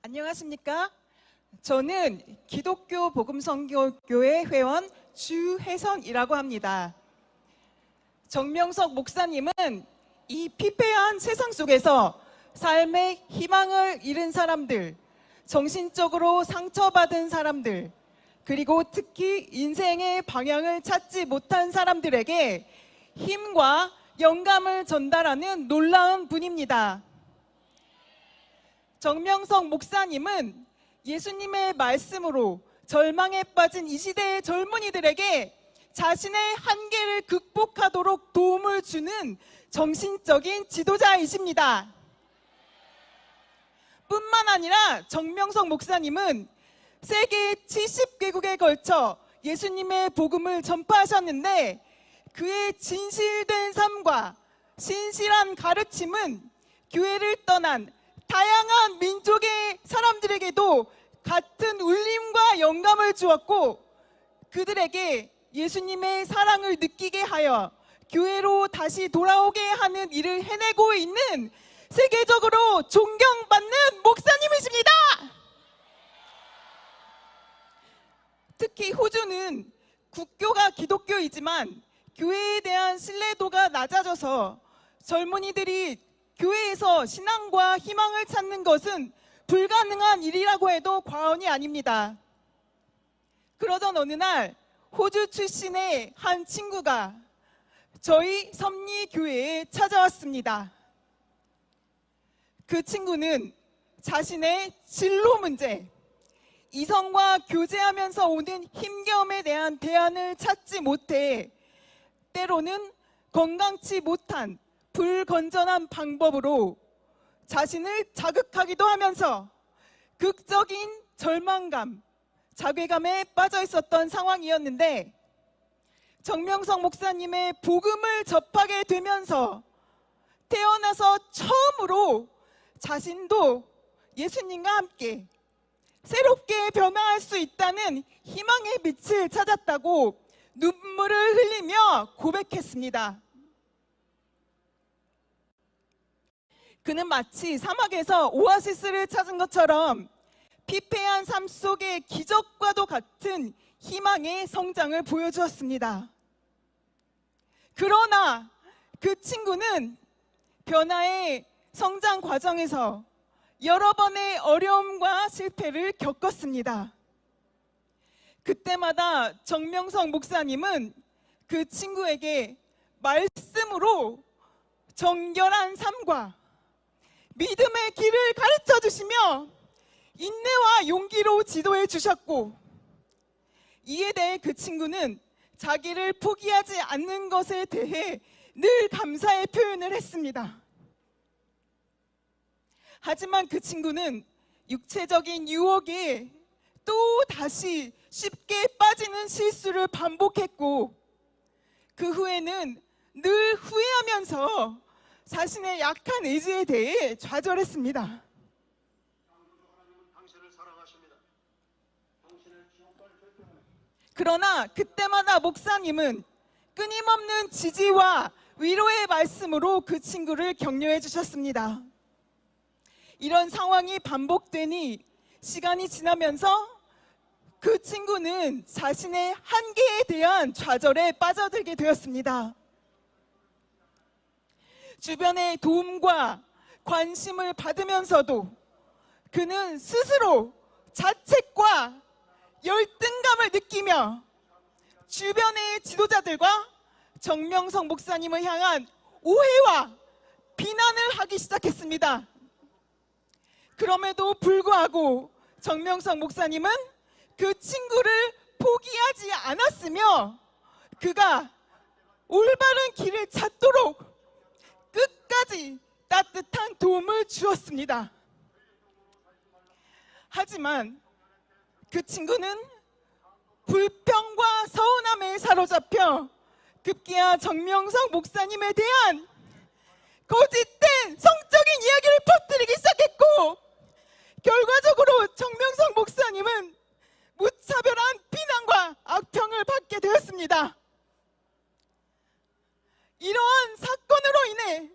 안녕하십니까? 저는 기독교 복음선교교회 회원 주혜선이라고 합니다. 정명석 목사님은 이 피폐한 세상 속에서 삶의 희망을 잃은 사람들, 정신적으로 상처받은 사람들, 그리고 특히 인생의 방향을 찾지 못한 사람들에게 힘과 영감을 전달하는 놀라운 분입니다. 정명석 목사님은 예수님의 말씀으로 절망에 빠진 이 시대의 젊은이들에게 자신의 한계를 극복하도록 도움을 주는 정신적인 지도자이십니다. 뿐만 아니라 정명석 목사님은 세계 70개국에 걸쳐 예수님의 복음을 전파하셨는데 그의 진실된 삶과 신실한 가르침은 교회를 떠난 다양한 민족의 사람들에게도 같은 울림과 영감을 주었고 그들에게 예수님의 사랑을 느끼게 하여 교회로 다시 돌아오게 하는 일을 해내고 있는 세계적으로 존경받는 목사님이십니다. 특히 호주는 국교가 기독교이지만 교회에 대한 신뢰도가 낮아져서 젊은이들이 교회에서 신앙과 희망을 찾는 것은 불가능한 일이라고 해도 과언이 아닙니다. 그러던 어느 날 호주 출신의 한 친구가 저희 섭리교회에 찾아왔습니다. 그 친구는 자신의 진로 문제, 이성과 교제하면서 오는 힘겨움에 대한 대안을 찾지 못해 때로는 건강치 못한 불건전한 방법으로 자신을 자극하기도 하면서 극적인 절망감, 자괴감에 빠져 있었던 상황이었는데 정명석 목사님의 복음을 접하게 되면서 태어나서 처음으로 자신도 예수님과 함께 새롭게 변화할 수 있다는 희망의 빛을 찾았다고 눈물을 흘리며 고백했습니다. 그는 마치 사막에서 오아시스를 찾은 것처럼 피폐한 삶 속의 기적과도 같은 희망의 성장을 보여주었습니다. 그러나 그 친구는 변화의 성장 과정에서 여러 번의 어려움과 실패를 겪었습니다. 그때마다 정명석 목사님은 그 친구에게 말씀으로 정결한 삶과 믿음의 길을 가르쳐 주시며 인내와 용기로 지도해 주셨고 이에 대해 그 친구는 자기를 포기하지 않는 것에 대해 늘 감사의 표현을 했습니다. 하지만 그 친구는 육체적인 유혹에 또 다시 쉽게 빠지는 실수를 반복했고 그 후에는 늘 후회하면서 자신의 약한 의지에 대해 좌절했습니다. 그러나 그때마다 목사님은 끊임없는 지지와 위로의 말씀으로 그 친구를 격려해 주셨습니다. 이런 상황이 반복되니 시간이 지나면서 그 친구는 자신의 한계에 대한 좌절에 빠져들게 되었습니다. 주변의 도움과 관심을 받으면서도 그는 스스로 자책과 열등감을 느끼며 주변의 지도자들과 정명석 목사님을 향한 오해와 비난을 하기 시작했습니다. 그럼에도 불구하고 정명석 목사님은 그 친구를 포기하지 않았으며 그가 올바른 길을 찾도록 끝까지 따뜻한 도움을 주었습니다. 하지만 그 친구는 불평과 서운함에 사로잡혀 급기야 정명석 목사님에 대한 거짓된 성적인 이야기를 퍼뜨리기 시작했고 결과적으로 정명석 목사님은 무차별한 비난과 악평을 받게 되었습니다. 이러한 사건으로 인해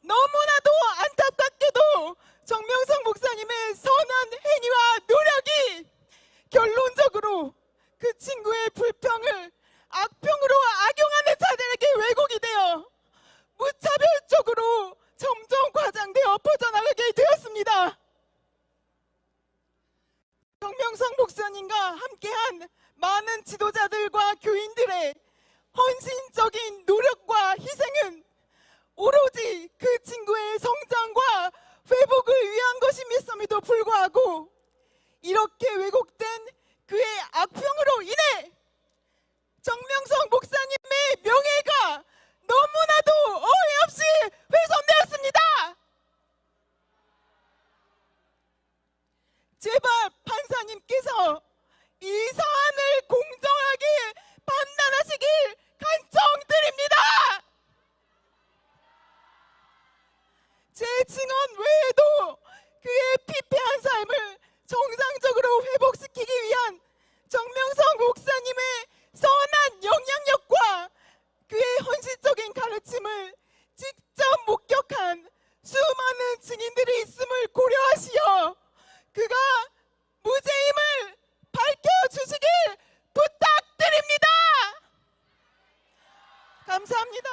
너무나도 안타깝게도 정명석 목사님의 선한 정명성 목사님과 함께한 많은 지도자들과 교인들의 헌신적인 노력과 희생은 오로지 그 친구의 성장과 회복을 위한 것임에도 불구하고 이렇게 왜곡된 그의 악평으로 인해 정명성 목사님의 명예가 너무나도 어이없이 훼손되었습니다. 제발 판사님께서 이 사안을 공정하게 판단하시길 간청드립니다. 제 증언 외에도 그의 피폐한 삶을 정상적으로 회복시키기 위한 정명성 목사님의 선한 영향력과 그의 헌신적인 가르침을 직접 목격한 수많은 증인들이 있음을 고려하시어 그가 무죄임을 밝혀주시길 부탁드립니다. 감사합니다.